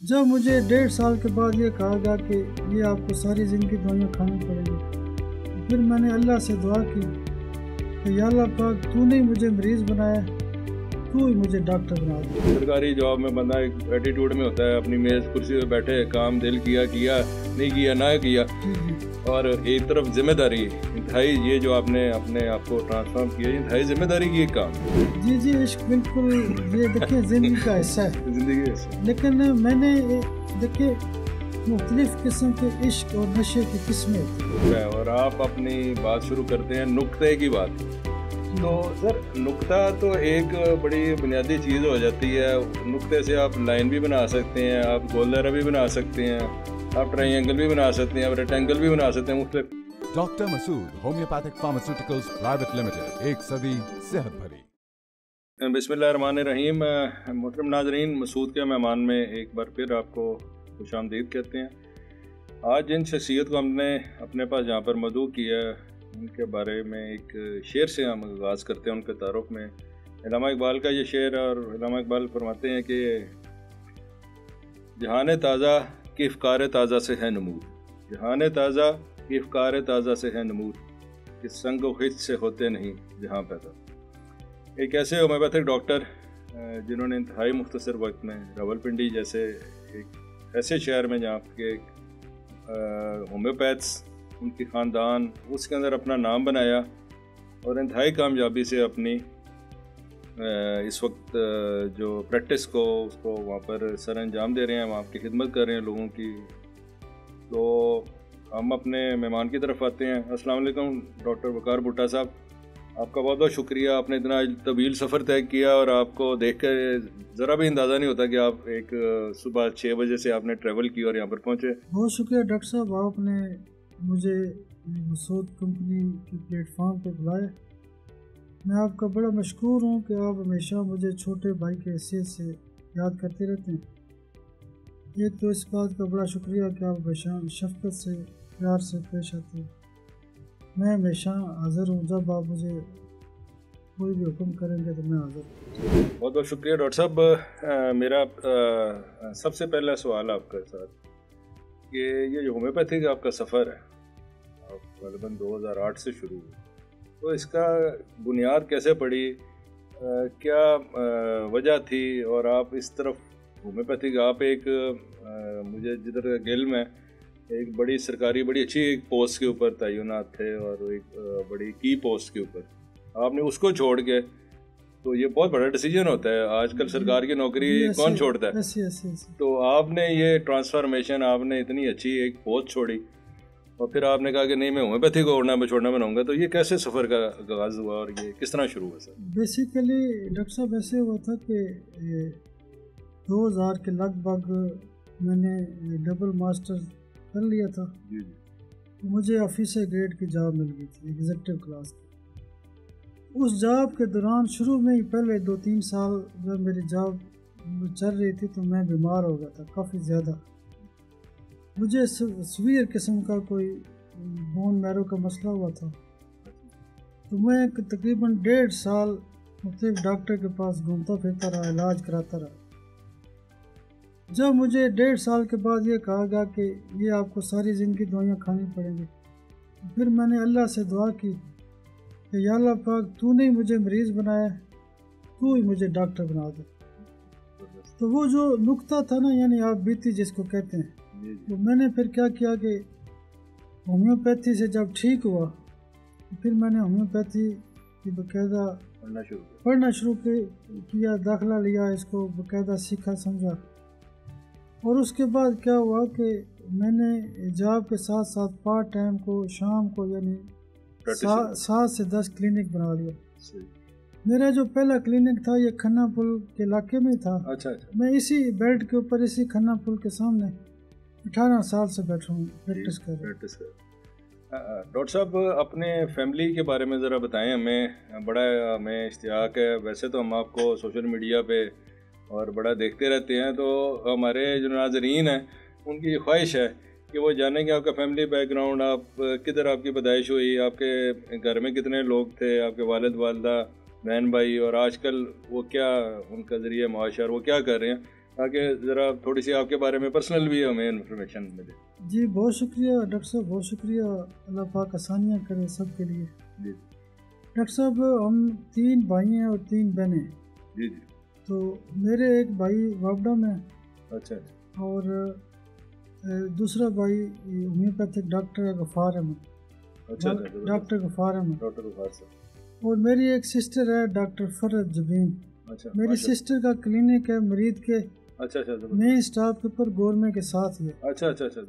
جب مجھے 1.5 سال کے بعد یہ کہا گیا کہ یہ آپ کو ساری زندگی دوائیاں کھانی پڑیں گی، پھر میں نے اللہ سے دعا کی کہ یا اللہ پاک تو نے مجھے مریض بنایا، تو ہی مجھے ڈاکٹر بنا دے۔ سرکاری جاب میں بندہ ایک ایٹیٹیوڈ میں ہوتا ہے، اپنی میز کرسی پہ بیٹھے، کام دل کیا نہیں کیا نہ کیا، اور ایک طرف ذمہ داری انتہائی، یہ جو آپ نے اپنے آپ کو ٹرانسفارم کیا، انتہائی ذمہ داری کی ایک کام۔ جی عشق بالکل، یہ دیکھیں زندگی کا حصہ ہے، زندگی ایسے، لیکن میں نے دیکھیں مختلف قسم کے عشق اور نشے کی قسمیں ہوتی ہیں، اور آپ اپنی بات شروع کرتے ہیں نقطے کی بات۔ تو سر نقطہ تو ایک بڑی بنیادی چیز ہو جاتی ہے، نقطے سے آپ لائن بھی بنا سکتے ہیں، آپ گول دائرہ بھی بنا سکتے ہیں، آپ ٹرائی اینگل بھی بنا سکتے ہیں، آپ ریکٹینگل بھی بنا سکتے ہیں، مختلف۔ ڈاکٹر مسعود ہومیوپیتھک فارماسیوٹیکلز پرائیویٹ لمیٹڈ، 1 صدی صحت بھری۔ بسم اللہ الرحمن الرحیم۔ محترم ناظرین، مسعود کے مہمان میں ایک بار پھر آپ کو خوش آمدید کہتے ہیں۔ آج جن شخصیت کو ہم نے اپنے پاس جہاں پر مدعو کیا، ان کے بارے میں ایک شعر سے ہم آغاز کرتے ہیں ان کے تعارف میں۔ علامہ اقبال کا یہ شعر، اور علامہ اقبال فرماتے ہیں کہ جہان تازہ کی افکار تازہ سے ہے نمود، جہان تازہ کی افکار تازہ سے ہے نمود، کہ سنگ و خج سے ہوتے نہیں جہاں پیدا۔ ایک ایسے ہومیوپیتھک ڈاکٹر جنہوں نے انتہائی مختصر وقت میں راولپنڈی جیسے ایک ایسے شہر میں جہاں کے ہومیوپیتھس، ان کی خاندان، اس کے اندر اپنا نام بنایا، اور انتہائی کامیابی سے اپنی اس وقت جو پریکٹس کو اس کو وہاں پر سر انجام دے رہے ہیں، وہاں کی خدمت کر رہے ہیں لوگوں کی۔ تو ہم اپنے مہمان کی طرف آتے ہیں۔ السلام علیکم ڈاکٹر وقار بھٹا صاحب، آپ کا بہت بہت شکریہ، آپ نے اتنا طویل سفر طے کیا، اور آپ کو دیکھ کر ذرا بھی اندازہ نہیں ہوتا کہ آپ ایک صبح 6 بجے سے آپ نے ٹریول کی اور یہاں پر پہنچے۔ بہت شکریہ ڈاکٹر صاحب، آپ نے مجھے مسعود کمپنی کی پلیٹ فارم پہ بلایا۔ میں آپ کا بڑا مشکور ہوں کہ آپ ہمیشہ مجھے چھوٹے بھائی کی حیثیت سے یاد کرتے رہتے ہیں۔ ایک تو اس بات کا بڑا شکریہ کہ آپ ہمیشہ شفقت سے، پیار سے پیش آتے ہیں۔ میں ہمیشہ حاضر ہوں، جب آپ مجھے کوئی بھی حکم کریں گے تو میں حاضر ہوں۔ بہت بہت شکریہ ڈاکٹر صاحب۔ میرا سب سے پہلا سوال آپ کے ساتھ کہ یہ جو ہومیوپیتھی کا آپ کا سفر ہے، آپ غالباً 2008 سے شروع ہوئی، تو اس کا بنیاد کیسے پڑی، کیا وجہ تھی، اور آپ اس طرف ہومیوپیتھی کا آپ ایک مجھے جدھر علم ہے ایک بڑی سرکاری بڑی اچھی ایک پوسٹ کے اوپر تعینات تھے، اور ایک بڑی کی پوسٹ کے اوپر آپ نے اس کو چھوڑ کے، تو یہ بہت بڑا ڈیسیجن ہوتا ہے، آج کل سرکار کی نوکری کون چھوڑتا ہے؟ تو آپ نے یہ ٹرانسفارمیشن، آپ نے اتنی اچھی ایک پوسٹ چھوڑی، اور پھر آپ نے کہا کہ نہیں میں ہومیوپیتھی کو چھوڑنا بناؤں گا، تو یہ کیسے سفر کا آغاز ہوا اور یہ کس طرح شروع ہوا سر؟ بیسیکلی ڈاکٹر صاحب ایسے ہوا تھا کہ 2000 کے لگ بھگ میں نے ڈبل ماسٹر کر لیا تھا، مجھے آفیسر گریڈ کی جاب مل گئی تھی ایگزیکٹو کلاس کی۔ اس جاب کے دوران شروع میں ہی پہلے 2-3 سال جب میری جاب چل رہی تھی تو میں بیمار ہو گیا تھا کافی زیادہ، مجھے سویر قسم کا کوئی بون میرو کا مسئلہ ہوا تھا، تو میں تقریباً 1.5 سال مختلف ڈاکٹر کے پاس گھومتا پھرتا رہا، علاج کراتا رہا۔ جب مجھے 1.5 سال کے بعد یہ کہا گیا کہ یہ آپ کو ساری زندگی دوائیاں کھانی پڑیں گی، پھر میں نے اللہ سے دعا کی کہ یا اللہ پاک تو نے مجھے مریض بنایا، تو ہی مجھے ڈاکٹر بنا دے۔ تو وہ جو نقطہ تھا نا، یعنی آپ بیتی جس کو کہتے ہیں، تو میں نے پھر کیا کیا کہ ہومیوپیتھی سے جب ٹھیک ہوا پھر میں نے ہومیوپیتھی کی باقاعدہ پڑھنا شروع کیا، داخلہ لیا، اس کو باقاعدہ سیکھا سمجھا، اور اس کے بعد کیا ہوا کہ میں نے جاب کے ساتھ ساتھ پارٹ ٹائم کو شام کو یعنی 7 سے 10 کلینک بنا لیا۔ میرا جو پہلا کلینک تھا یہ کھنہ پل کے علاقے میں تھا۔ میں اسی بیلٹ کے اوپر، اسی کھنہ پل کے سامنے 18 سال سے بیٹھا ہوں، پریکٹس کر رہا ہوں۔ ڈاکٹر صاحب اپنے فیملی کے بارے میں ذرا بتائیں، ہمیں بڑا ہمیں اشتیاق ہے، ویسے تو ہم آپ کو سوشل میڈیا پہ اور بڑا دیکھتے رہتے ہیں، تو ہمارے جو ناظرین ہیں ان کی خواہش ہے کہ وہ جانیں کہ آپ کا فیملی بیک گراؤنڈ، آپ کدھر آپ کی پیدائش ہوئی، آپ کے گھر میں کتنے لوگ تھے، آپ کے والد والدہ، بہن بھائی، اور آج کل وہ کیا ان کا ذریعہ معاش ہے اور وہ کیا کر رہے ہیں، تاکہ ذرا تھوڑی سی آپ کے بارے میں پرسنل بھی ہمیں انفارمیشن ملے. جی بہت شکریہ ڈاکٹر صاحب، بہت شکریہ. اللہ پاک آسانیاں کرے سب کے لیے. جی ڈاکٹر صاحب ہم 3 بھائی ہیں اور 3 بہنیں. جی جی. تو میرے ایک بھائی وابڈا میں. اچھا. اور دوسرا بھائی ہومیوپیتھک ڈاکٹر ہے غفار احمد. اچھا. ڈاکٹر غفار احمد. ڈاکٹر غفار صاحب. اور میری ایک سسٹر ہے ڈاکٹر فرد جبین. اچھا. میری سسٹر کا کلینک ہے مرید کے اچھا اچھا مین سٹاپ کے اوپر گورنمنٹ کے ساتھ ہی ہے. اچھا اچھا اچھا.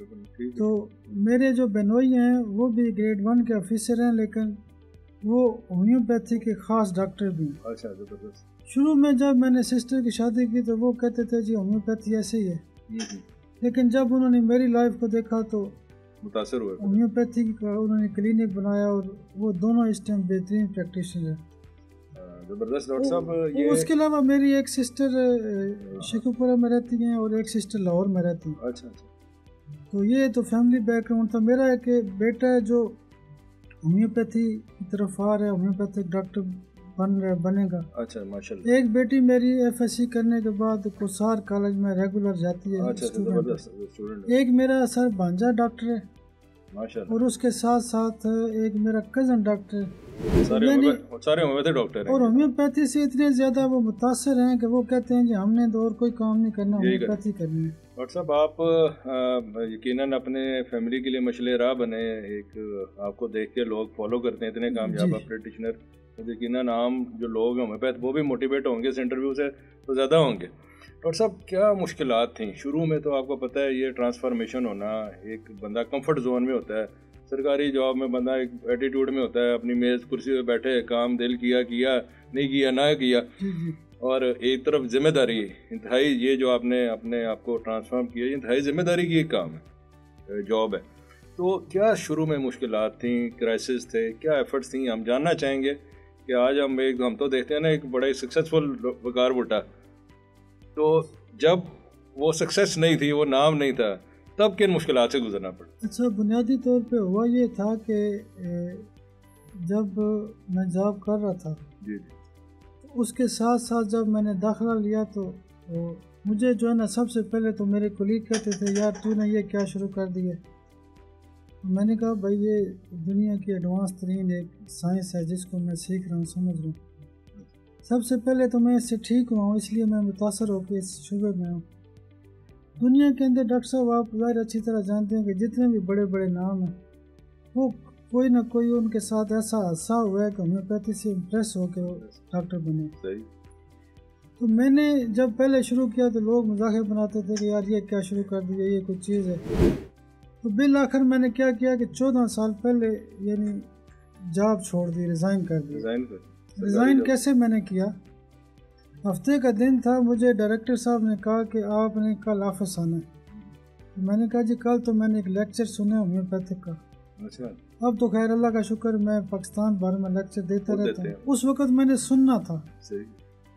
تو میرے جو بہنوئی ہیں وہ بھی گریڈ 1 کے آفیسر ہیں، لیکن وہ ہومیوپیتھی کے خاص ڈاکٹر بھی ہیں. اچھا زبردست. شروع میں جب میں نے سسٹر کی شادی کی تو وہ کہتے تھے جی ہومیوپیتھی ایسے ہی ہے، لیکن جب انہوں نے میری لائف کو دیکھا تو متاثر ہوئے. ہومیوپیتھی کا انہوں نے کلینک بنایا اور وہ دونوں اس ٹائم بہترین پریکٹیشنر ہیں. زبردست. ڈاکٹر صاحب اس کے علاوہ میری ایک سسٹر شیخوپورہ میں رہتی ہیں اور ایک سسٹر لاہور میں رہتی ہیں. اچھا اچھا. تو یہ تو فیملی بیک گراؤنڈ تھا. میرا ایک بیٹا ہے جو ہومیوپیتھی کی طرف آ رہا ہے، ہومیوپیتھک ڈاکٹر بنے گا. اچھا ماشاء اللہ. ایک بیٹی میری FSC کرنے کے بعد کوسار کالج میں ریگولر جاتی ہے. اچھا زبردست. ایک میرا سر بھانجا ڈاکٹر ہے ماشاء اللہ. اور اس کے ساتھ ساتھ ایک میرا کزن ڈاکٹر ہے. سارے ہومیوپیتھی ڈاکٹر ہیں اور ہومیوپیتھی سے اتنے زیادہ وہ متاثر ہیں کہ وہ کہتے ہیں کہ ہم نے تو اور کوئی کام نہیں کرنا، ہومیوپیتھی کرنی ہے. ڈاکٹر صاحب آپ یقیناً اپنے فیملی کے لیے مشعل راہ بنے. ایک آپ کو دیکھ کے لوگ فالو کرتے ہیں، اتنے کامیاب پریکٹیشنر. یقیناً عام جو لوگ ہیں ہومیوپیتھ وہ بھی موٹیویٹ ہوں گے اس انٹرویو سے تو زیادہ ہوں گے. ڈاکٹر صاحب کیا مشکلات تھیں شروع میں؟ تو آپ کو پتہ ہے یہ ٹرانسفارمیشن ہونا، ایک بندہ کمفرٹ زون میں ہوتا ہے، سرکاری جاب میں بندہ ایک ایٹیٹیوڈ میں ہوتا ہے، اپنی میز کرسی پہ بیٹھے، کام دل کیا نہیں کیا نہ کیا، اور ایک طرف ذمہ داری انتہائی. یہ جو آپ نے اپنے آپ کو ٹرانسفارم کیا یہ انتہائی ذمہ داری کی ایک کام ہے، جاب ہے. تو کیا شروع میں مشکلات تھیں، کرائسس تھے، کیا ایفرٹس تھیں؟ ہم جاننا چاہیں گے کہ آج ہم تو دیکھتے ہیں نا ایک بڑا سکسیزفل وقار بھٹا، تو جب وہ سکسیس نہیں تھی، وہ نام نہیں تھا، تب کن مشکلات سے گزرنا پڑا؟ اچھا بنیادی طور پہ ہوا یہ تھا کہ جب میں جاب کر رہا تھا جی اس کے ساتھ ساتھ جب میں نے داخلہ لیا تو مجھے جو ہے نا سب سے پہلے تو میرے کولیگ کہتے تھے یار تو نے یہ کیا شروع کر دیا. میں نے کہا بھائی یہ دنیا کی ایڈوانس ترین ایک سائنس ہے جس کو میں سیکھ رہا ہوں، سمجھ رہا ہوں. سب سے پہلے تو میں اس سے ٹھیک ہوا ہوں، اس لیے میں متاثر ہو کے اس شعبے میں ہوں. دنیا کے اندر ڈاکٹر صاحب آپ ظاہر اچھی طرح جانتے ہیں کہ جتنے بھی بڑے بڑے نام ہیں وہ کوئی نہ کوئی ان کے ساتھ ایسا حادثہ ہوا ہے کہ ہومیوپیتھی سے امپریس ہو کے وہ ڈاکٹر بنے. تو میں نے جب پہلے شروع کیا تو لوگ مذاق بناتے تھے کہ یار یہ کیا شروع کر دیا، یہ کوئی چیز ہے. تو بالآخر میں نے کیا کیا کہ 14 سال پہلے یعنی جاب چھوڑ دی، ریزائن کر دی. ریزائن کیسے میں نے کیا؟ ہفتے کا دن تھا، مجھے ڈائریکٹر صاحب نے کہا کہ آپ نے کل آفس آنا ہے. میں نے کہا جی کل تو میں نے ایک لیکچر سنا ہومیوپیتھک کا. اب تو خیر اللہ کا شکر میں پاکستان بھر میں لیکچر دیتا رہتا ہوں. اس وقت میں نے سننا تھا.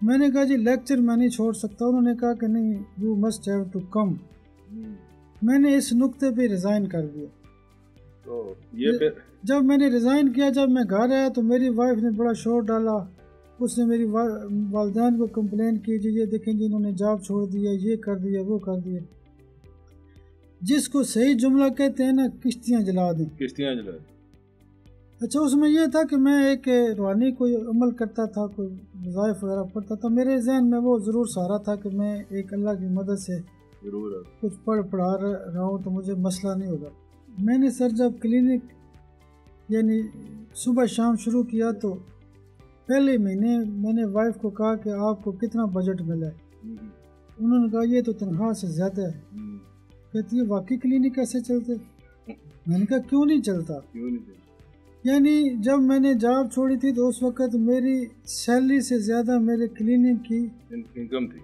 میں نے کہا جی لیکچر میں نہیں چھوڑ سکتا. انہوں نے کہا کہ نہیں you must have to come. میں نے اس نقطے پہ ریزائن کر دیا. جب میں نے ریزائن کیا، جب میں گھر آیا تو میری وائف نے بڑا شور ڈالا. اس نے میری والدین کو کمپلین کی جی یہ دیکھیں جی انہوں نے جاب چھوڑ دیا، یہ کر دیا وہ کر دیا. جس کو صحیح جملہ کہتے ہیں نا کشتیاں جلا دیں. کشتیاں جلا دیں. اچھا اس میں یہ تھا کہ میں ایک روحانی کوئی عمل کرتا تھا، کوئی وظائف وغیرہ پڑھتا تھا. میرے ذہن میں وہ ضرور سارا تھا کہ میں ایک اللہ کی مدد سے کچھ پڑھا رہا ہوں تو مجھے مسئلہ نہیں ہوگا. میں نے سر جب کلینک یعنی صبح شام شروع کیا تو پہلے مہینے میں نے وائف کو کہا کہ آپ کو کتنا بجٹ ملا ہے. انہوں نے کہا یہ تو تنخواہ سے زیادہ ہے. کہتی ہے واقعی کلینک کیسے چلتے؟ میں نے کہا کیوں نہیں چلتا. یعنی جب میں نے جاب چھوڑی تھی تو اس وقت میری سیلری سے زیادہ میرے کلینک کی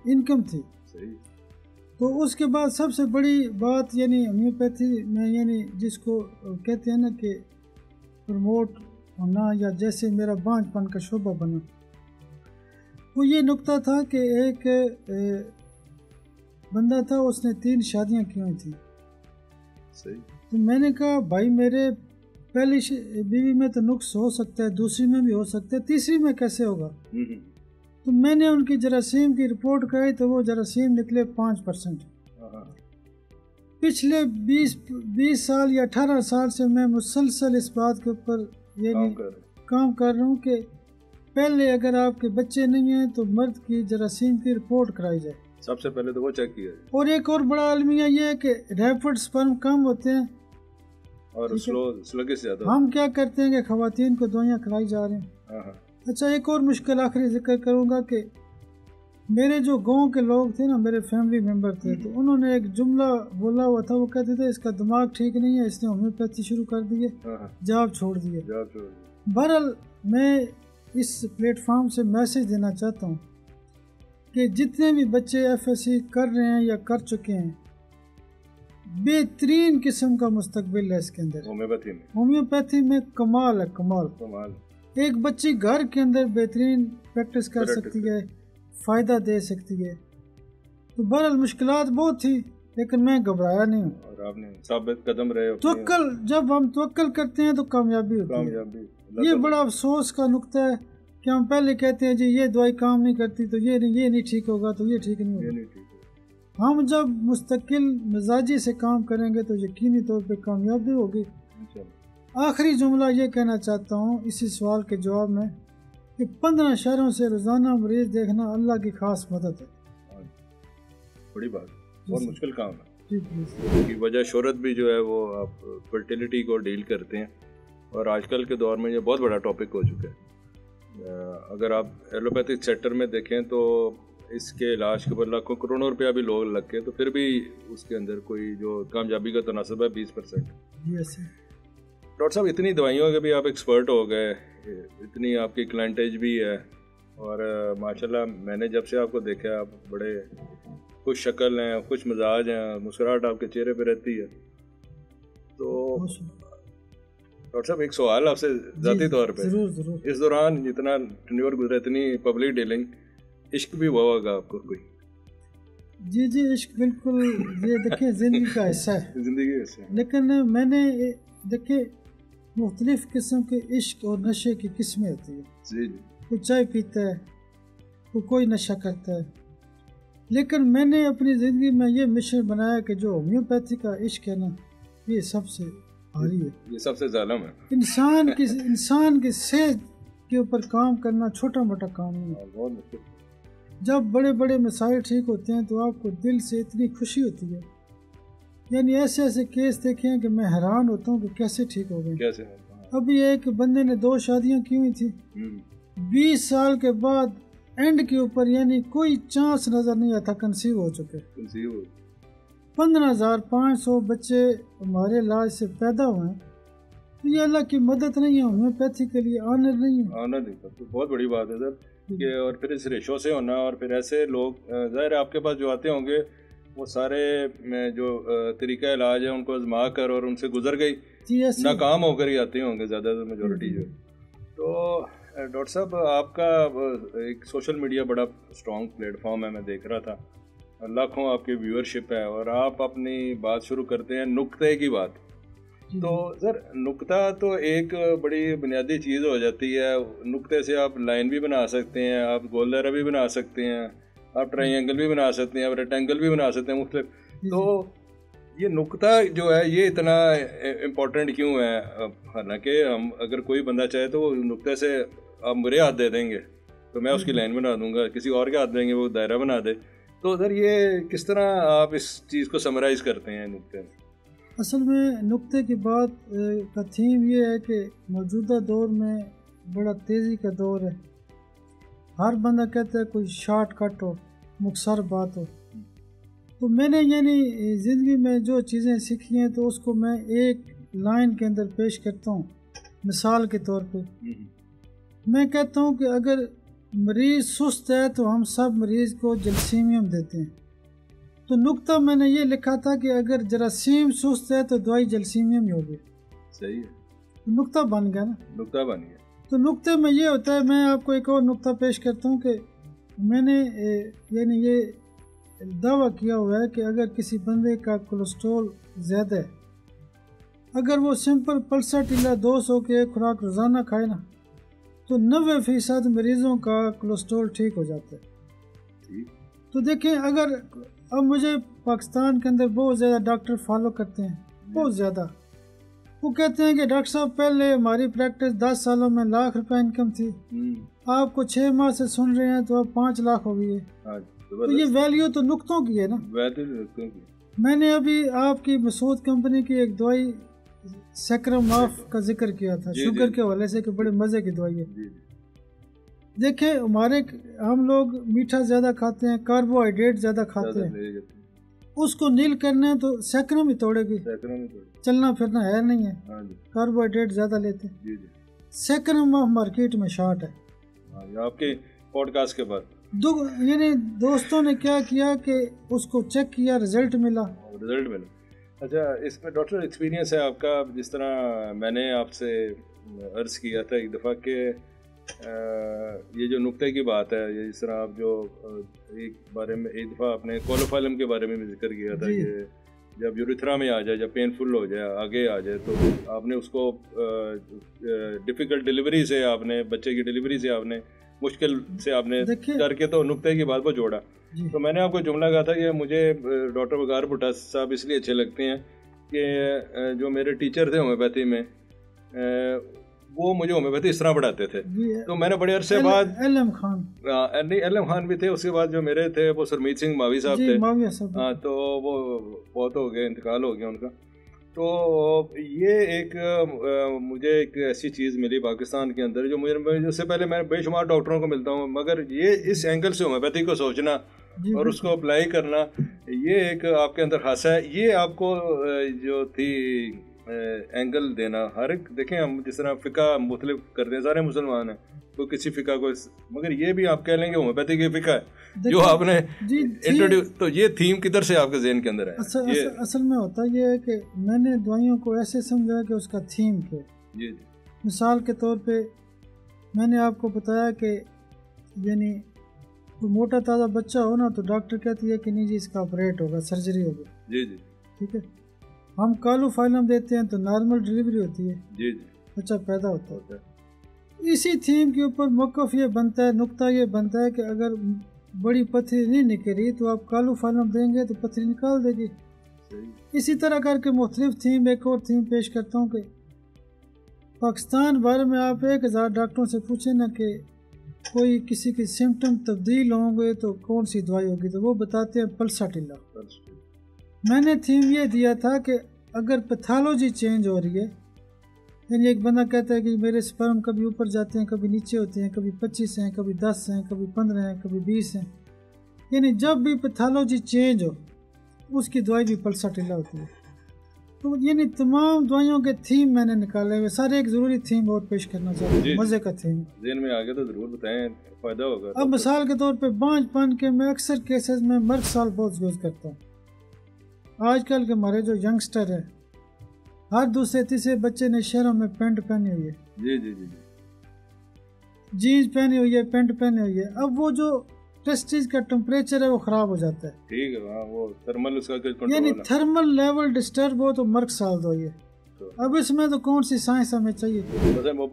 انکم تھی. تو اس کے بعد سب سے بڑی بات یعنی ہومیوپیتھی میں یعنی جس کو کہتے ہیں نا کہ پروموٹ ہونا یا جیسے میرا بانجھ پن کا شعبہ بنا، وہ یہ نقطہ تھا کہ ایک بندہ تھا اس نے 3 شادیاں کی ہوئی تھیں. تو میں نے کہا بھائی میرے پہلی بیوی میں تو نقص ہو سکتا ہے، دوسری میں بھی ہو سکتا ہے، تیسری میں کیسے ہوگا؟ تو میں نے ان کی جراثیم کی رپورٹ کرائی تو وہ جراثیم نکلے 5%. پچھلے 20 سال یا 18 سال سے میں مسلسل اس بات کے اوپر یعنی کام کر رہا ہوں کہ پہلے اگر آپ کے بچے نہیں ہیں تو مرد کی جراثیم کی رپورٹ کرائی جائے. سب سے پہلے تو وہ چیک کیا جائے. اور ایک اور بڑا المیہ یہ ہے کہ ریپڈ سپرم کم ہوتے ہیں اور سلوگس زیادہ. ہم کیا کرتے ہیں کہ خواتین کو دوائیاں کھلائی جا رہے ہیں. اچھا ایک اور مشکل آخری ذکر کروں گا کہ میرے جو گاؤں کے لوگ تھے نا، میرے فیملی ممبر تھے، تو انہوں نے ایک جملہ بولا ہوا تھا، وہ کہتے تھے اس کا دماغ ٹھیک نہیں ہے، اس نے ہومیوپیتھی شروع کر دی ہے، جاب چھوڑ دی ہے. بہرحال میں اس پلیٹ فارم سے میسج دینا چاہتا ہوں کہ جتنے بھی بچے FSC کر رہے ہیں یا کر چکے ہیں، بہترین قسم کا مستقبل ہے اس کے اندر. ہومیوپیتھی میں کمال ہے، کمال. ایک بچی گھر کے اندر بہترین پریکٹس کر سکتی ہے، فائدہ دے سکتی ہے. تو بہرحال مشکلات بہت تھی لیکن میں گھبرایا نہیں ہوں. اور آپ نے ثابت قدم رہے. توکل، جب ہم توکل کرتے ہیں تو کامیابی ہوتی ہے. یہ بڑا افسوس کا نقطہ ہے کہ ہم پہلے کہتے ہیں جی یہ دوائی کام نہیں کرتی تو یہ نہیں ٹھیک ہوگا تو یہ ٹھیک نہیں ہوگا. ہم جب مستقل مزاجی سے کام کریں گے تو یقینی طور پہ کامیابی ہوگی. آخری جملہ یہ کہنا چاہتا ہوں اسی سوال کے جواب میں کہ 15 شہروں سے روزانہ مریض دیکھنا اللہ کی خاص مدد ہے. بڑی بات، بہت مشکل کام ہے. کی وجہ شہرت بھی جو ہے وہ آپ فرٹیلیٹی کو ڈیل کرتے ہیں اور آج کل کے دور میں یہ بہت بڑا ٹاپک ہو چکا ہے. اگر آپ ایلوپیتھک سیکٹر میں دیکھیں تو اس کے علاج کے اوپر لاکھوں کروڑوں روپیہ بھی لوگ لگ کے تو پھر بھی اس کے اندر کوئی جو کامیابی کا تناسب ہے 20%. ڈاکٹر صاحب اتنی دوائیوں کے بھی آپ ایکسپرٹ ہو گئے، اتنی آپ کی کلائنٹیج بھی ہے اور ماشاءاللہ میں نے جب سے آپ کو دیکھا آپ بڑے خوش شکل ہیں، خوش مزاج ہیں، مسکراہٹ آپ کے چہرے پہ رہتی ہے. تو ڈاکٹر صاحب ایک سوال آپ سے ذاتی طور پہ، اس دوران جتنا ٹینیور گزرا، اتنی پبلک ڈیلنگ، عشق بھی ہوا ہوگا آپ کو کوئی؟ جی عشق بالکل، یہ دیکھیں زندگی کا حصہ ہے، زندگی کا حصہ ہے. لیکن میں نے دیکھیں مختلف قسم کے عشق اور نشے کی قسمیں ہوتی ہیں. جی کوئی چائے پیتا ہے، کوئی نشہ کرتا ہے، لیکن میں نے اپنی زندگی میں یہ مشن بنایا کہ جو ہومیوپیتھی کا عشق ہے نا، یہ سب سے بھاری ہے، یہ سب سے ظالم ہے. انسان کی صحت کے اوپر کام کرنا چھوٹا موٹا کام نہیں ہے. بہت مشکل. جب بڑے بڑے مسائل ٹھیک ہوتے ہیں تو آپ کو دل سے اتنی خوشی ہوتی ہے. یعنی ایسے کیس دیکھے ہیں کہ میں حیران ہوتا ہوں کہ کیسے ٹھیک ہو گئے. ابھی ایک بندے نے 2 شادیاں کی ہوئی تھی، 20 سال کے بعد اینڈ کے اوپر یعنی کوئی چانس نظر نہیں آتا، کنسیو ہو چکے. 15,500 بچے ہمارے علاج سے پیدا ہوئے ہیں. تو یہ اللہ کی مدد نہیں ہے، ہومیوپیتھی کے لیے آنر نہیں ہے. آنر نہیں ہے، بہت بڑی بات ہے سر کہ اور پھر اس ریشو سے ہونا، اور پھر ایسے لوگ ظاہر ہے آپ کے پاس جو آتے ہوں گے وہ سارے جو طریقہ علاج ہے ان کو آزما کر اور ان سے گزر گئی، ناکام ہو کر ہی آتے ہوں گے زیادہ تر میجورٹی جو. تو ڈاکٹر صاحب آپ کا ایک سوشل میڈیا بڑا اسٹرانگ پلیٹ فارم ہے، میں دیکھ رہا تھا، لاکھوں آپ کی ویورشپ ہے اور آپ اپنی بات شروع کرتے ہیں نقطے کی بات. تو سر نقطہ تو ایک بڑی بنیادی چیز ہو جاتی ہے. نقطے سے آپ لائن بھی بنا سکتے ہیں، آپ گول دائرہ بھی بنا سکتے ہیں، آپ ٹرائی اینگل بھی بنا سکتے ہیں، آپ ریکٹینگل بھی بنا سکتے ہیں مختلف. تو یہ نقطہ جو ہے یہ اتنا امپورٹنٹ کیوں ہے؟ حالانکہ ہم اگر کوئی بندہ چاہے تو وہ نقطے سے آپ میرے ہاتھ دے دیں گے تو میں اس کی لائن بنا دوں گا، کسی اور کے ہاتھ دیں گے وہ دائرہ بنا دے. تو سر یہ کس طرح آپ اس چیز کو سمرائز کرتے ہیں نقطے میں؟ اصل میں نقطے کی بات کا تھیم یہ ہے کہ موجودہ دور میں بڑا تیزی کا دور ہے. ہر بندہ کہتا ہے کوئی شارٹ کٹ ہو، مختصر بات ہو. تو میں نے یعنی زندگی میں جو چیزیں سیکھی ہیں تو اس کو میں ایک لائن کے اندر پیش کرتا ہوں. مثال کے طور پہ میں کہتا ہوں کہ اگر مریض سست ہے تو ہم سب مریض کو جلسیمیم دیتے ہیں. تو نقطہ میں نے یہ لکھا تھا کہ اگر جراثیم سست ہے تو دوائی جلسیمیم ہی ہوگی. صحیح ہے، نقطہ بن گیا نا. نقطہ بن گیا. تو نقطے میں یہ ہوتا ہے، میں آپ کو ایک اور نقطہ پیش کرتا ہوں کہ میں نے یعنی یہ دعویٰ کیا ہوا ہے کہ اگر کسی بندے کا کولیسٹرول زیادہ ہے، اگر وہ سمپل پلسا ٹیلا 200 کے ایک خوراک روزانہ کھائے نا تو 90% مریضوں کا کولیسٹرول ٹھیک ہو جاتا ہے. تو دیکھیں اگر اب مجھے پاکستان کے اندر بہت زیادہ ڈاکٹر فالو کرتے ہیں, بہت زیادہ. وہ کہتے ہیں کہ ڈاکٹر صاحب پہلے ہماری پریکٹس 10 سالوں میں لاکھ روپے انکم تھی, آپ کو 6 ماہ سے سن رہے ہیں تو اب 5 لاکھ ہو گئی ہے. تو یہ ویلیو تو نقطوں کی ہے نا. میں نے ابھی آپ کی مسعود کمپنی کی ایک دوائی سیکرم آف کا ذکر کیا تھا, شوگر کے حوالے سے, کہ بڑے مزے کی دوائی ہے. دیکھیں ہم لوگ میٹھا زیادہ کھاتے ہیں, کاربوہائیڈریٹ زیادہ کھاتے ہیں, اس کو نیل کرنا ہے تو سیکرم ہی توڑے گی. چلنا پھرنا ہے نہیں ہے, کاربوہائیڈریٹ زیادہ لیتے ہیں. سیکرم آف مارکیٹ میں شارٹ ہے. آپ کے پوڈ کاسٹ کے بعد یعنی دوستوں نے کیا کیا کہ اس کو چیک کیا, رزلٹ ملا. اچھا, اس میں ڈاکٹر ایکسپیرینس ہے آپ کا, جس طرح میں نے آپ سے عرض کیا تھا ایک دفعہ کہ یہ جو نقطے کی بات ہے, جس طرح آپ جو ایک دفعہ آپ نے کولوفائلم کے بارے میں بھی ذکر کیا تھا کہ جب یوریتھرا میں آ جائے, جب پینفل ہو جائے, آگے آ جائے, تو آپ نے اس کو ڈیفیکلٹ ڈیلیوری سے, آپ نے بچے کی ڈیلیوری سے, آپ نے مشکل سے آپ نے کر کے تو نقطے کی بات کو جوڑا. تو میں نے آپ کو جملہ کہا تھا کہ مجھے ڈاکٹر وقار بھٹا صاحب اس لیے اچھے لگتے ہیں کہ جو میرے ٹیچر تھے ہومیوپیتھی میں, وہ مجھے ہومیوپیتھی اس طرح پڑھاتے تھے. تو میں نے بڑے عرصے بعد علم خان, نہیں علم خان بھی تھے, اس کے بعد جو میرے تھے وہ سرمیت سنگھ ماوی صاحب تھے. ہاں, تو وہ بہت ہو گئے, انتقال ہو گیا ان کا. تو یہ مجھے ایک ایسی چیز ملی پاکستان کے اندر, جو اس سے پہلے میں بے شمار ڈاکٹروں کو ملتا ہوں, مگر یہ اس اینگل سے ہومیوپیتھی کو سوچنا اور اس کو اپلائی کرنا, یہ ایک آپ کے اندر خاصہ ہے. یہ آپ کو جو تھی اینگل دینا, ہر ایک دیکھیں ہم جس طرح فقہ مختلف کرتے ہیں, سارے مسلمان ہیں, تو کسی فقہ کو, مگر یہ بھی آپ کہہ لیں کہ ہومیوپیتھی کی فقہ ہے جو آپ نے انٹروڈیوس. تو یہ تھیم کدھر سے آپ کے ذہن کے اندر ہے؟ اصل میں ہوتا یہ ہے کہ میں نے دوائیوں کو ایسے سمجھا کہ اس کا تھیم کیا. مثال کے طور پہ میں نے آپ کو بتایا کہ یعنی کوئی موٹا تازہ بچہ ہو نا, تو ڈاکٹر کہتی ہے کہ نہیں جی اس کا آپریٹ ہوگا, سرجری ہوگی. ٹھیک ہے, ہم کالوفائلم دیتے ہیں تو نارمل ڈیلیوری ہوتی ہے, بچہ پیدا ہوتا ہے. اسی تھیم کے اوپر موقف یہ بنتا ہے, نقطہ یہ بنتا ہے کہ اگر بڑی پتھری نہیں نکلی تو آپ کالوفائلم دیں گے تو پتھری نکال دے گی. اسی طرح کر کے مختلف تھیم, ایک اور تھیم پیش کرتا ہوں کہ پاکستان بھر میں آپ 1000 ڈاکٹروں سے پوچھیں نا کہ کوئی کسی کے سمٹم تبدیل ہوں گے تو کون سی دوائی ہوگی, تو وہ بتاتے ہیں پلساٹیلا. میں نے تھیم یہ دیا تھا کہ اگر پیتھالوجی چینج ہو رہی ہے, یعنی ایک بندہ کہتا ہے کہ میرے سپرم کبھی اوپر جاتے ہیں, کبھی نیچے ہوتے ہیں, کبھی 25 ہیں, کبھی 10 ہیں, کبھی 15 ہیں, کبھی 20 ہیں, یعنی جب بھی پیتھالوجی چینج ہو اس کی دوائی بھی پلساٹیلا ہوتی ہے. تو یعنی تمام دوائیوں کے تھیم میں نے نکالے ہوئے, سارے ایک ضروری تھیم اور پیش کرنا چاہتا ہوں, مزے کا تھیم ذہن میں آگے تو ضرور بتائیں, فائدہ ہوگا. اب مثال کے طور پہ بانج پن کے میں اکثر کیسز میں مرگ سال بہت یوز کرتا ہوں. آج کل کے ہمارے جو ینگسٹر ہیں, ہر دوسرے تیسرے بچے نے شہروں میں پینٹ پہنی ہوئی ہے, جینز پہنی ہوئی ہے, پینٹ پہنی ہوئی ہے. اب وہ جو ٹیسٹیز کا ٹمپریچر ہے وہ خراب ہو جاتا ہے. ٹھیک ہے, وہ تھرمل اس کا کنٹرول, یعنی تھرمل لیول ڈسٹرب ہو تو مرگ سال ہوئی ہے. اب اس میں تو کون سی سائنس ہمیں چاہیے؟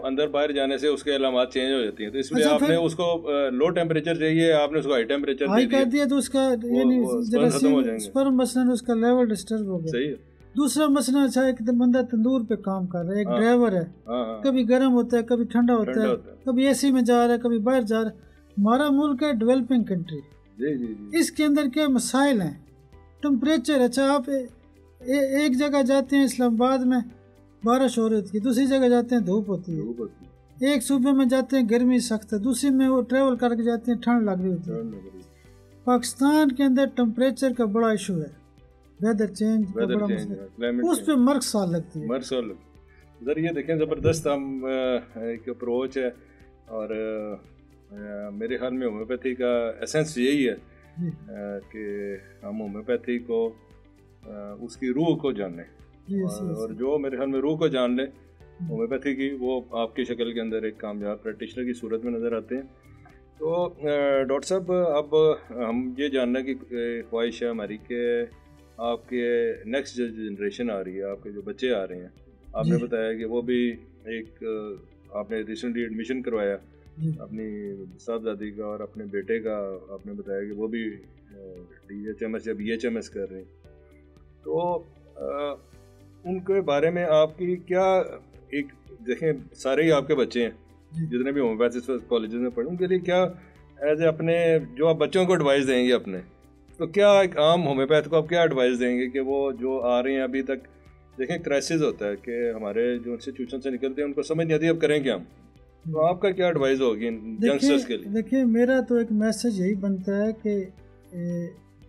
اندر باہر جانے سے اس کے علامات چینج ہو جاتی ہیں, تو اس لیے آپ نے اس کو لو ٹیمپریچر چاہیے, آپ نے اس کو ہائی ٹیمپریچر ہائی کر دیا تو اس کا یعنی سپرم مثلاً اس کا لیول ڈسٹرب ہو گیا. صحیح ہے. دوسرا مسئلہ اچھا ہے کہ بندہ تندور پہ کام کر رہا ہے, ایک ڈرائیور ہے, کبھی گرم ہوتا ہے, کبھی ٹھنڈا ہوتا ہے, کبھی اے سی میں جا رہا ہے, کبھی باہر جا رہا ہے. ہمارا ملک ہے ڈیولپنگ کنٹری, اس کے اندر کیا مسائل ہیں؟ ٹمپریچر, اچھا آپ ایک جگہ جاتے ہیں اسلام آباد میں بارش ہو رہی ہوتی ہے, دوسری جگہ جاتے ہیں دھوپ ہوتی ہے, ایک صوبے میں جاتے ہیں گرمی سخت ہے, دوسری میں وہ ٹریول کر کے جاتے ہیں ٹھنڈ لگ رہی ہوتی ہے. پاکستان کے اندر ٹمپریچر کا بڑا ایشو ہے, ویدر چینج کا بڑا مسئلہ, اس پہ مرگ سال لگتی ہے. ادھر یہ دیکھیں زبردست ہم ایک اپروچ ہے, اور میرے خیال میں ہومیوپیتھی کا ایسنس یہی ہے کہ ہم ہومیوپیتھی کو اس کی روح کو جانیں, اور جو میرے خیال میں روح کو جان لیں ہومیوپیتھی کی, وہ آپ کی شکل کے اندر ایک کامیاب پریکٹیشنر کی صورت میں نظر آتے ہیں. تو ڈاکٹر صاحب اب ہم یہ جاننا کی خواہش ہے ہماری کہ آپ کے نیکسٹ جو جنریشن آ رہی ہے, آپ کے جو بچے آ رہے ہیں, آپ نے بتایا کہ وہ بھی ایک آپ نے ریسنٹلی ایڈمیشن کروایا اپنی صاحبزادی کا اور اپنے بیٹے کا، آپ نے بتایا کہ وہ بھی DHMS یا BHMS کر رہے ہیں، تو ان کے بارے میں آپ کی کیا، ایک دیکھیں سارے ہی آپ کے بچے ہیں جتنے بھی ہومیوپیتھی کالجز میں پڑھیں، ان کے لیے کیا ایز اے اپنے جو آپ بچوں کو ایڈوائز دیں گے اپنے، تو کیا ایک عام ہومیوپیتھ کو آپ کیا ایڈوائز دیں گے کہ وہ جو آ رہے ہیں ابھی تک، دیکھیں کرائسس ہوتا ہے کہ ہمارے جو انسٹیٹیوشن سے نکلتے ہیں ان کو سمجھ نہیں آتی اب کریں کیا ہم، تو آپ کا کیا ایڈوائز ہوگی ینگسٹرز کے لیے؟ دیکھیں میرا تو ایک میسج یہی بنتا ہے کہ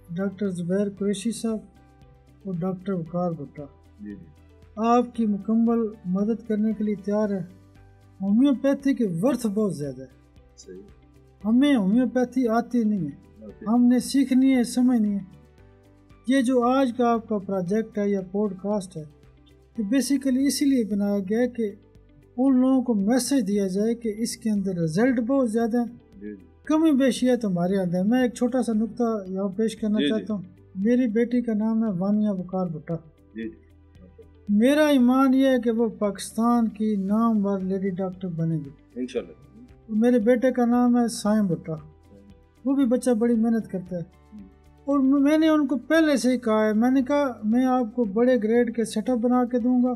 ڈاکٹر زبیر قریشی صاحب اور ڈاکٹر وقار بھٹا آپ کی مکمل مدد کرنے کے لیے تیار ہے. ہومیوپیتھی کی ورتھ بہت زیادہ ہے، ہمیں ہومیوپیتھی آتی نہیں ہے، ہم نے سیکھنی ہے، سمجھنی ہے. یہ جو آج کا آپ کا پروجیکٹ ہے یا پوڈ کاسٹ ہے، یہ بیسیکلی اسی لیے بنایا گیا ہے کہ ان لوگوں کو میسج دیا جائے کہ اس کے اندر رزلٹ بہت زیادہ ہے، کمی بیشی ہے تو ہمارے اندر. میں ایک چھوٹا سا نقطہ یہاں پیش کرنا چاہتا ہوں. میری بیٹی کا نام ہے وانیہ وقار بھٹا. میرا ایمان یہ ہے کہ وہ پاکستان کی نامور لیڈی ڈاکٹر بنے گی انشاءاللہ. میرے بیٹے کا نام ہے سائم بھٹا، وہ بھی بچہ بڑی محنت کرتا ہے، اور میں نے ان کو پہلے سے ہی کہا ہے، میں نے کہا میں آپ کو بڑے گریڈ کے سیٹ اپ بنا کے دوں گا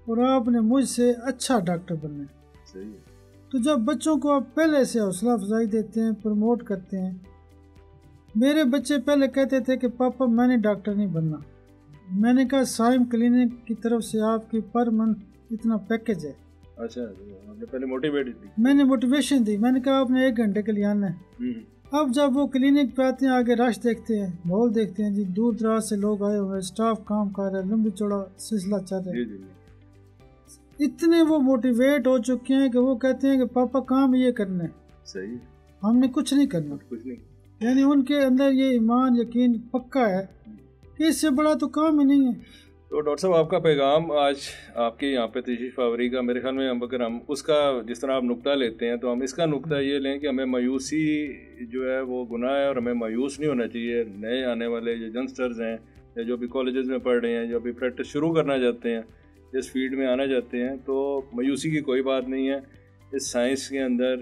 اور آپ نے مجھ سے اچھا ڈاکٹر بننا ہے. تو جب بچوں کو آپ پہلے سے حوصلہ افزائی دیتے ہیں، پروموٹ کرتے ہیں. میرے بچے پہلے کہتے تھے کہ پاپا میں نے ڈاکٹر نہیں بننا. میں نے کہا سائم کلینک کی طرف سے آپ کی پر منتھ اتنا پیکج ہے. اچھا پہلے موٹیویٹ دی، میں نے موٹیویشن دی. میں نے کہا آپ نے 1 گھنٹے کے لیے آنا ہے. اب جب وہ کلینک پہ آتے ہیں، آگے رش دیکھتے ہیں، ماحول دیکھتے ہیں، جی دور دراز سے لوگ آئے ہوئے، اسٹاف کام کر رہا ہے، لمبی چوڑا سلسلہ چل رہا ہے. اتنے وہ موٹیویٹ ہو چکے ہیں کہ وہ کہتے ہیں کہ پاپا کام یہ کرنا ہے، صحیح، ہم نے کچھ نہیں کرنا. یعنی ان کے اندر یہ ایمان یقین پکا ہے کہ اس سے بڑا تو کام ہی نہیں ہے. تو ڈاکٹر صاحب آپ کا پیغام آج آپ کے یہاں پہ تشریف آوری کا، میرے خیال میں اگر ہم اس کا جس طرح آپ نقطہ لیتے ہیں تو ہم اس کا نقطہ یہ لیں کہ ہمیں مایوسی جو ہے وہ گناہ ہے، اور ہمیں مایوس نہیں ہونا چاہیے. نئے آنے والے جو ینگسٹرز ہیں یا جو بھی کالجز میں پڑھ رہے ہیں، جو بھی پریکٹس شروع کرنا چاہتے ہیں، اس فیلڈ میں آنا چاہتے ہیں، تو مایوسی کی کوئی بات نہیں ہے. اس سائنس کے اندر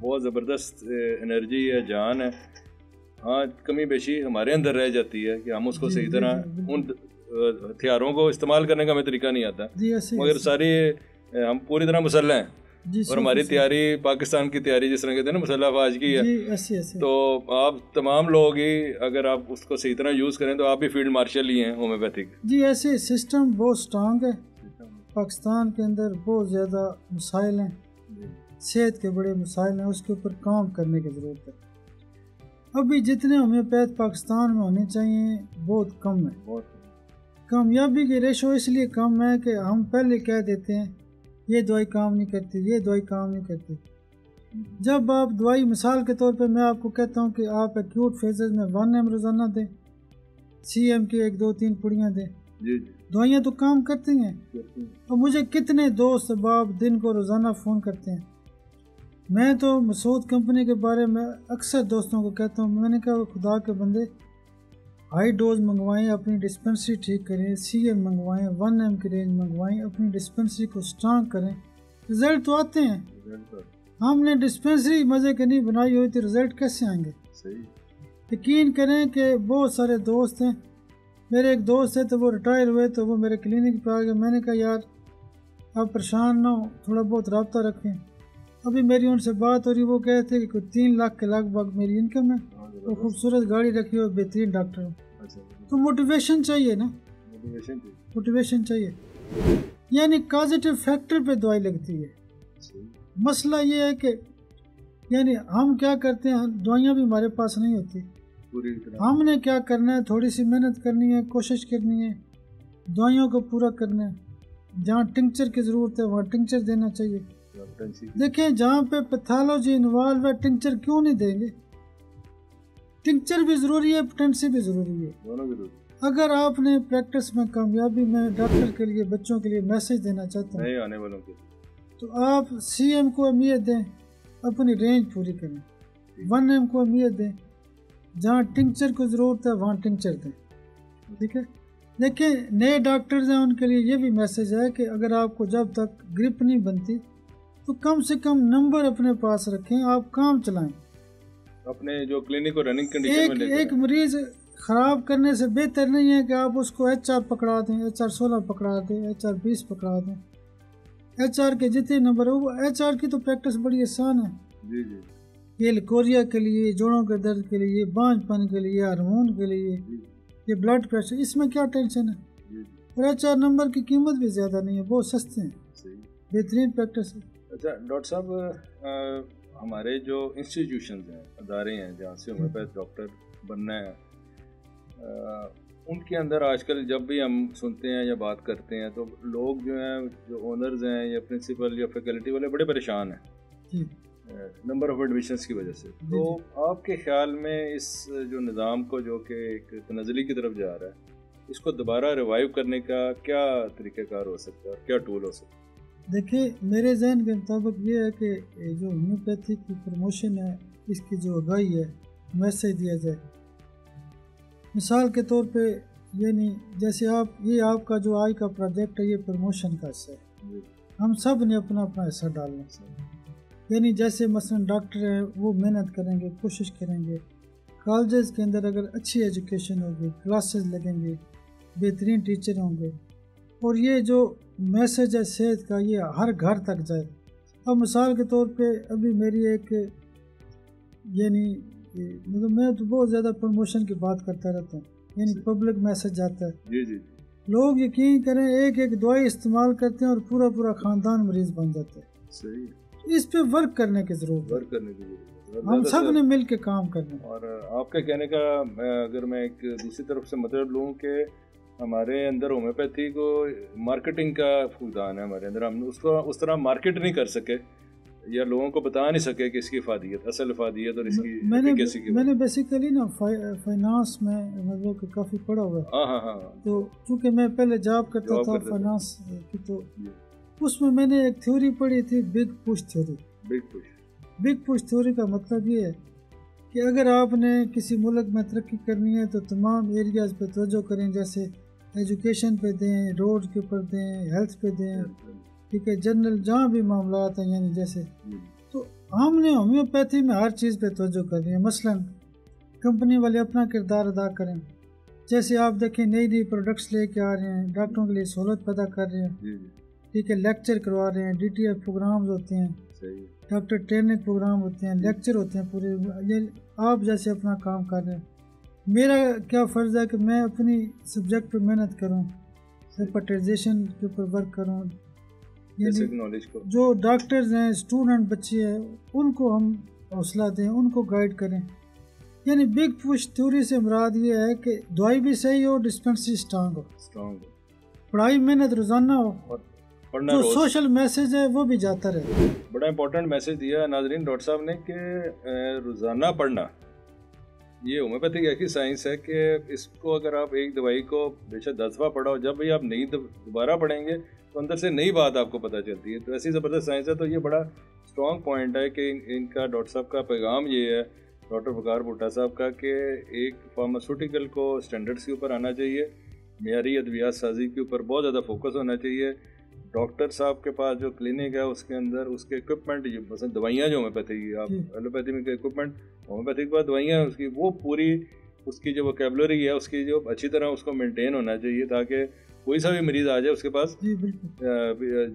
بہت زبردست انرجی ہے، جان ہے. ہاں کمی بیشی ہمارے اندر رہ جاتی ہے کہ ہم اس کو صحیح طرح ان ہتھیاروں کو استعمال کرنے کا ہمیں طریقہ نہیں آتا، مگر ساری ہم پوری طرح مسلح ہیں. اور ہماری تیاری پاکستان کی تیاری جس طرح کہتے ہیں نا مسلح افواج کی ہے. تو آپ تمام لوگ ہی اگر آپ اس کو صحیح طرح یوز کریں تو آپ بھی فیلڈ مارشل ہی ہیں ہومیوپیتھک. جی ایسے سسٹم بہت سٹرانگ ہے. پاکستان کے اندر بہت زیادہ مسائل ہیں، صحت کے بڑے مسائل ہیں، اس کے اوپر کام کرنے کی ضرورت ہے. ابھی جتنے ہومیوپیتھ پاکستان میں ہونے چاہیے بہت کم ہے. کامیابی کی ریشو اس لیے کم ہے کہ ہم پہلے کہہ دیتے ہیں یہ دوائی کام نہیں کرتی، یہ دوائی کام نہیں کرتی. جب آپ دوائی مثال کے طور پہ میں آپ کو کہتا ہوں کہ آپ ایکیوٹ فیزز میں 1 mg روزانہ دیں، CM کی 1 2 3 پڑیاں دیں، دوائیاں تو کام کرتی ہیں. اور مجھے کتنے دوست احباب دن کو روزانہ فون کرتے ہیں. میں تو مسعود کمپنی کے بارے میں اکثر دوستوں کو کہتا ہوں، میں نے کہا خدا کے بندے ہائی ڈوز منگوائیں، اپنی ڈسپنسری ٹھیک کریں، CM منگوائیں، 1 mg کی رینج منگوائیں، اپنی ڈسپنسری کو سٹرانگ کریں، رزلٹ تو آتے ہیں. ہم نے ڈسپنسری مزے کے نہیں بنائی ہوئی تو رزلٹ کیسے آئیں گے؟ یقین کریں کہ بہت سارے دوست ہیں. میرے ایک دوست ہے تو وہ ریٹائر ہوئے تو وہ میرے کلینک پہ آ گئے. میں نے کہا یار آپ پریشان نہ ہو، تھوڑا بہت رابطہ رکھیں. ابھی میری ان سے بات ہو رہی، وہ کہتے ہیں کہ کوئی 3 لاکھ کے لگ بھگ میری انکم ہے، وہ خوبصورت گاڑی رکھی ہو، بہترین ڈاکٹر ہو. تو موٹیویشن چاہیے نا، موٹیویشن چاہیے. یعنی کازیٹیو فیکٹر پہ دوائی لگتی ہے. مسئلہ یہ ہے کہ یعنی ہم کیا کرتے ہیں، دوائیاں بھی ہمارے پاس نہیں ہوتی. ہم نے کیا کرنا ہے، تھوڑی سی محنت کرنی ہے، کوشش کرنی ہے، دوائیوں کو پورا کرنا ہے. جہاں ٹنکچر کی ضرورت ہے وہاں ٹنکچر دینا چاہیے. دیکھیں جہاں پہ پیتھالوجی انوالو ہے ٹنکچر کیوں نہیں دیں گے؟ ٹنکچر بھی ضروری ہے، پوٹینسی بھی ضروری ہے. اگر آپ نے پریکٹس میں کامیابی میں ڈاکٹر کے لیے بچوں کے لیے میسج دینا چاہتے ہیں آنے والوں کے، تو آپ CM کو اہمیت دیں، اپنی رینج پوری کریں. 1 mg کو اہمیت دیں، جہاں ٹنکچر کو ضرورت ہے وہاں ٹنکچر دیں. ٹھیک ہے. دیکھیں نئے ڈاکٹرز ہیں ان کے لیے یہ بھی میسج ہے کہ اگر آپ کو جب تک گرپ نہیں بنتی تو کم سے کم نمبر اپنے پاس رکھیں, آپ کام چلائیں. اپنے جو کلینک کو رننگ کنڈیشن میں ایک مریض خراب کرنے سے بہتر نہیں ہے کہ آپ اس کو HR پکڑا دیں, HR 16 پکڑا دیں, HR 20 پکڑا دیں. HR کے جتنے نمبر ہو, وہ HR کی تو پریکٹس بڑی آسان ہے. جی جی. یہ لیکوریا کے لیے, جوڑوں کے درد کے لیے, بانجھ پن کے لیے, ہارمون کے لیے, یہ بلڈ پریشر, اس میں کیا ٹینشن ہے. اور HR نمبر کی قیمت بھی زیادہ نہیں ہے, بہت سستے ہیں, بہترین پریکٹس ہے. اچھا ڈاکٹر صاحب, ہمارے جو انسٹیٹیوشنز ہیں, ادارے ہیں جہاں سے ہومیوپیتھ ڈاکٹر بننا ہے, ان کے اندر آج کل جب بھی ہم سنتے ہیں یا بات کرتے ہیں تو لوگ جو ہیں, جو اونرز ہیں یا پرنسپل یا فیکلٹی والے بڑے پریشان ہیں نمبر آف ایڈمیشنز کی وجہ سے. تو آپ کے خیال میں اس جو نظام کو, جو کہ ایک تنزلی کی طرف جا رہا ہے, اس کو دوبارہ ریوائیو کرنے کا کیا طریقہ کار ہو سکتا ہے اور کیا ٹول ہو سکتا ہے؟ دیکھیں, میرے ذہن کے مطابق یہ ہے کہ جو ہومیوپیتھی کی پروموشن ہے, اس کی جو آگاہی ہے, میسیج دیا جائے. مثال کے طور پہ یعنی جیسے یہ آپ کا جو آج کا پروجیکٹ ہے, یہ پروموشن کا حصہ ہے. ہم سب نے اپنا اپنا حصہ ڈالنا ہے. یعنی جیسے مثلا ڈاکٹر ہیں, وہ محنت کریں گے, کوشش کریں گے. کالجز کے اندر اگر اچھی ایجوکیشن ہوگی, کلاسز لگیں گے, بہترین ٹیچر ہوں گے, اور یہ جو میسیج ہے صحت کا, یہ ہر گھر تک جائے. اب مثال کے طور پہ ابھی میری ایک یعنی مطلب میں تو بہت زیادہ پروموشن کی بات کرتا رہتا ہوں, یعنی پبلک میسیج جاتا ہے. جی جی. لوگ یقین کریں, ایک دوائی استعمال کرتے ہیں اور پورا خاندان مریض بن جاتا ہے. صحیح. اس پہ ورک کرنے کی ضرورت ہے, ہم سب نے مل کے کام کرنا. اور آپ کے کہنے کا اگر میں ایک دوسری طرف سے مطلب لوں کہ ہمارے اندر ہومیوپیتھی کو مارکیٹنگ کا فقدان ہے ہمارے اندر. ہم اس کو اس طرح مارکیٹ نہیں کر سکے یا لوگوں کو بتا نہیں سکے کہ اس کی افادیت, اصل افادیت اور اس کی ایفیکیسی کی. میں نے بیسیکلی نا فائنانس میں مطلب کہ کافی پڑھا ہوا ہے. ہاں. تو چونکہ میں پہلے جاب کرتا تھا فائنانس کی, تو اس میں نے ایک تھیوری پڑھی تھی, big push theory. Big push theory کا مطلب یہ ہے کہ اگر آپ نے کسی ملک میں ترقی کرنی ہے تو تمام ایریاز پہ توجہ کریں, جیسے ایجوکیشن پہ دیں, روڈ کے اوپر دیں, ہیلتھ پہ دیں, ٹھیک ہے, جنرل جہاں بھی معاملات ہیں, یعنی جیسے. تو ہم نے ہومیوپیتھی میں ہر چیز پہ توجہ کرنی ہے. مثلا کمپنی والے اپنا کردار ادا کریں, جیسے آپ دیکھیں نئی پروڈکٹس لے کے آ رہے ہیں, ڈاکٹروں کے لیے سہولت پیدا کر رہے ہیں, ٹھیک ہے, لیکچر کروا رہے ہیں, DTF پروگرامز ہوتے ہیں, ڈاکٹر ٹریننگ پروگرام ہوتے ہیں, لیکچر ہوتے ہیں پورے. آپ جیسے اپنا کام کر رہے ہیں. میرا کیا فرض ہے کہ میں اپنی سبجیکٹ پہ محنت کروں, ہیپاٹائزیشن کے اوپر ورک کروں. جو ڈاکٹرز ہیں, اسٹوڈنٹ بچے ہیں, ان کو ہم حوصلہ دیں, ان کو گائیڈ کریں. یعنی بگ پش تھیوری سے مراد یہ ہے کہ دوائی بھی صحیح ہو, ڈسپنسری اسٹرانگ ہو, پڑھائی محنت روزانہ ہو, جو سوشل میسیج ہے وہ بھی جاتا رہے. بڑا امپورٹنٹ میسیج دیا ناظرین ڈاکٹر صاحب نے کہ روزانہ پڑھنا. یہ ہومیوپیتھی ایسی سائنس ہے کہ اس کو اگر آپ ایک دوائی کو بے شک 10 دفعہ پڑھاؤ, جب بھی آپ نئی دوبارہ پڑھیں گے تو اندر سے نئی بات آپ کو پتہ چلتی ہے. تو ایسی زبردست سائنس ہے. تو یہ بڑا اسٹرانگ پوائنٹ ہے کہ ان کا ڈاکٹر صاحب کا پیغام یہ ہے, ڈاکٹر وقار بھٹا صاحب کا, کہ ایک فارماسیوٹیکل کو اسٹینڈرڈس کے اوپر آنا چاہیے, معیاری ادویات سازی کے اوپر بہت زیادہ فوکس ہونا چاہیے. ڈاکٹر صاحب کے پاس جو کلینک ہے اس کے اندر اس کے اکوپمنٹ, مثلا دوائیاں جو ہومیوپیتھی کی, آپ ایلوپیتھی میں اکوپمنٹ, ہومیوپیتھی کے پاس دوائیاں اس کی وہ پوری اس کی جو ووکیبلری ہے اس کی جو اچھی طرح اس کو مینٹین ہونا چاہیے, تاکہ کوئی سا بھی مریض آ جائے اس کے پاس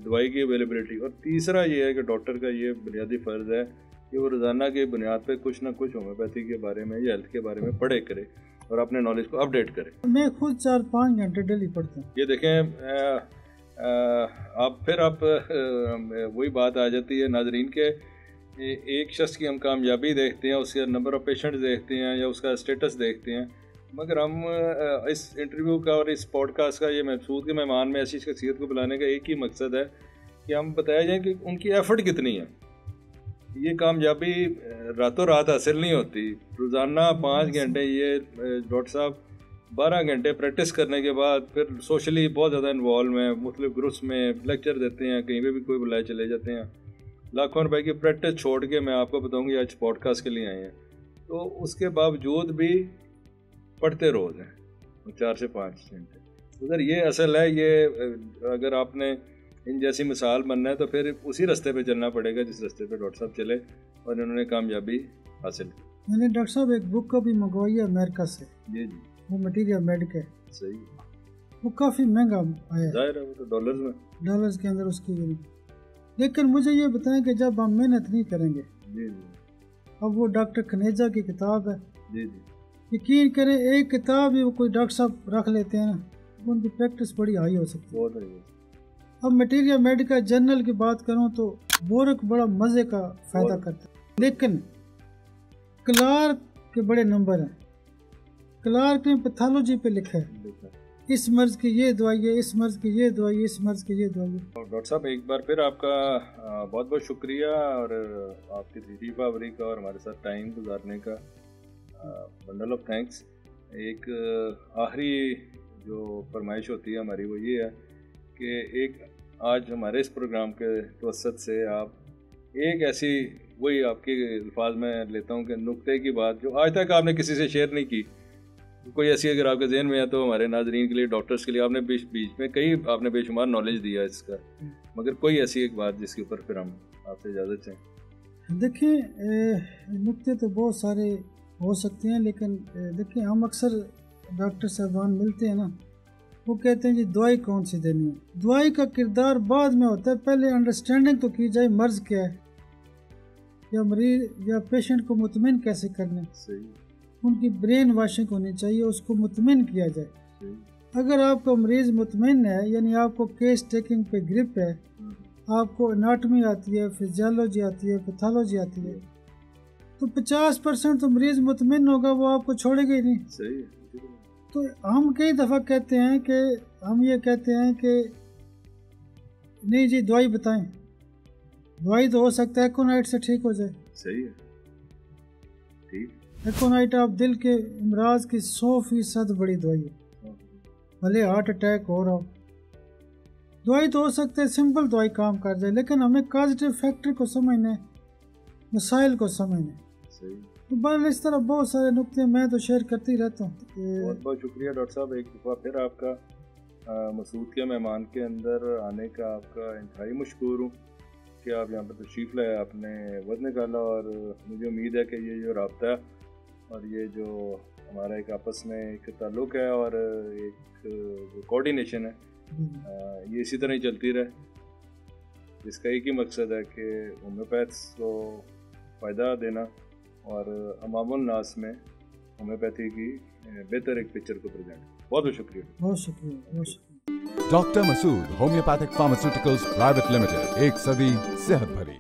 دوائی کی اویلیبلٹی. اور تیسرا یہ ہے کہ ڈاکٹر کا یہ بنیادی فرض ہے کہ وہ روزانہ کی بنیاد پہ کچھ نہ کچھ ہومیوپیتھی کے بارے میں یا ہیلتھ کے بارے میں پڑھے کرے اور اپنے نالج کو اپڈیٹ کرے. میں خود 4-5 گھنٹے ڈیلی پڑھتا ہوں. یہ دیکھیں آپ وہی بات آ جاتی ہے ناظرین کے, ایک شخص کی ہم کامیابی دیکھتے ہیں, اس کا نمبر آف پیشنٹ دیکھتے ہیں یا اس کا اسٹیٹس دیکھتے ہیں, مگر ہم اس انٹرویو کا اور اس پوڈ کاسٹ کا یہ مقصود کہ مہمان میں ایسی شخصیت کو بلانے کا ایک ہی مقصد ہے کہ ہم بتایا جائیں کہ ان کی ایفرٹ کتنی ہے. یہ کامیابی راتوں رات حاصل نہیں ہوتی. روزانہ 5 گھنٹے یہ ڈاکٹر صاحب 12 گھنٹے پریکٹس کرنے کے بعد پھر سوشلی بہت زیادہ انوالو ہیں, مختلف گروپس میں لیکچر دیتے ہیں, کہیں پہ بھی کوئی بلائے چلے جاتے ہیں. لاکھوں روپے کی پریکٹس چھوڑ کے میں آپ کو بتاؤں گی آج پوڈ کاسٹ کے لیے آئے ہیں, تو اس کے باوجود بھی پڑھتے روز ہیں 4 سے 5 گھنٹے. ادھر یہ اصل ہے, یہ اگر آپ نے ان جیسی مثال بننا ہے تو پھر اسی راستے پہ چلنا پڑے گا جس راستے پہ ڈاکٹر صاحب چلے اور انہوں نے کامیابی حاصل کی. میں نے ڈاکٹر صاحب ایک بک کا بھی منگوائی ہے امریکہ سے. جی جی. وہ مٹیریل میڈ ہے. صحیح. وہ کافی مہنگا آیا. ظاہر ہے وہ تو ڈالرز کے اندر اس کی. لیکن مجھے یہ بتائیں کہ جب ہم محنت نہیں کریں گے. جی جی. اب وہ ڈاکٹر کھنیجا کی کتاب ہے. جی جی. یقین کریں ایک کتاب ہی وہ کوئی ڈاکٹر صاحب رکھ لیتے ہیں نا, ان کی پریکٹس بڑی ہائی ہو سکتی ہے. اب مٹیریل میڈیکل جرنل کی بات کروں تو بورک بڑا مزے کا فائدہ کرتا ہے, لیکن کلارک کے بڑے نمبر ہیں. کلارک نے پیتھالوجی پہ لکھا ہے اس مرض کی یہ دوائی ہے, اس مرض کی یہ دوائی ہے, اس مرض کی یہ دوائی ہے. ڈاکٹر صاحب ایک بار پھر آپ کا بہت بہت شکریہ اور آپ کی تشریف آوری کا اور ہمارے ساتھ ٹائم گزارنے کا بنڈل آف تھینکس. ایک آخری جو فرمائش ہوتی ہے ہماری وہ یہ ہے کہ ایک آج ہمارے اس پروگرام کے توسط سے آپ ایک ایسی, وہی آپ کے الفاظ میں لیتا ہوں کہ نقطے کی بات جو آج تک آپ نے کسی سے شیئر نہیں کی, کوئی ایسی اگر آپ کے ذہن میں ہے تو ہمارے ناظرین کے لیے, ڈاکٹرز کے لیے. آپ نے بیچ میں کئی آپ نے بے شمار نالج دیا اس کا, مگر کوئی ایسی ایک بات جس کے اوپر پھر ہم آپ سے اجازت چاہیں. دیکھیں نقطے تو بہت سارے ہو سکتے ہیں, لیکن دیکھیں ہم اکثر ڈاکٹر صاحبان ملتے ہیں نا, وہ کہتے ہیں جی دوائی کون سی دینی ہے. دوائی کا کردار بعد میں ہوتا ہے, پہلے انڈرسٹینڈنگ تو کی جائے مرض کیا ہے, یا مریض یا پیشنٹ کو مطمئن کیسے کرنا ہے. صحیح. ان کی برین واشنگ ہونی چاہیے, اس کو مطمئن کیا جائے. صحیح. اگر آپ کا مریض مطمئن ہے, یعنی آپ کو کیس ٹیکنگ پہ گرپ ہے, آپ کو اناٹمی آتی ہے, فزیالوجی آتی ہے, پیتھالوجی آتی ہے, تو 50% تو مریض مطمئن ہوگا, وہ آپ کو چھوڑے گا ہی نہیں. صحیح. تو ہم کئی دفعہ کہتے ہیں کہ ہم یہ کہتے ہیں کہ نہیں جی دوائی بتائیں, دوائی تو ہو سکتا ہے ایکونائٹ سے ٹھیک ہو جائے. صحیح ہے. ٹھیک. ایکونائٹ آپ دل کے امراض کی 100% بڑی دوائی ہے, بھلے ہارٹ اٹیک ہو رہا ہو, دوائی تو ہو سکتا ہے سمپل دوائی کام کر جائے, لیکن ہمیں کازیٹیو فیکٹر کو سمجھنا ہے, مسائل کو سمجھنا ہے. صحیح. تو بہرحال اس طرح بہت سارے نقطے میں تو شیئر کرتے ہی رہتا ہوں. بہت بہت شکریہ ڈاکٹر صاحب, ایک دفعہ پھر آپ کا مسعود کے مہمان کے اندر آنے کا آپ کا انتہائی مشکور ہوں کہ آپ یہاں پر تشریف لائے, آپ نے وقت نکالا, اور مجھے امید ہے کہ یہ جو رابطہ ہے اور یہ جو ہمارا ایک آپس میں ایک تعلق ہے اور ایک کوآرڈینیشن ہے, یہ اسی طرح ہی چلتی رہے, جس کا ایک ہی مقصد ہے کہ ہومیوپیتھس کو فائدہ دینا اور عوام الناس میں ہومیوپیتھی کی بہتر ایک پکچر کو پریزنٹ. بہت بہت شکریہ. بہت شکریہ. بہت شکریہ. ڈاکٹر مسعود ہومیوپیتھک فارماسیوٹیکلز پرائیویٹ لمیٹڈ, ایک صدی صحت بھری.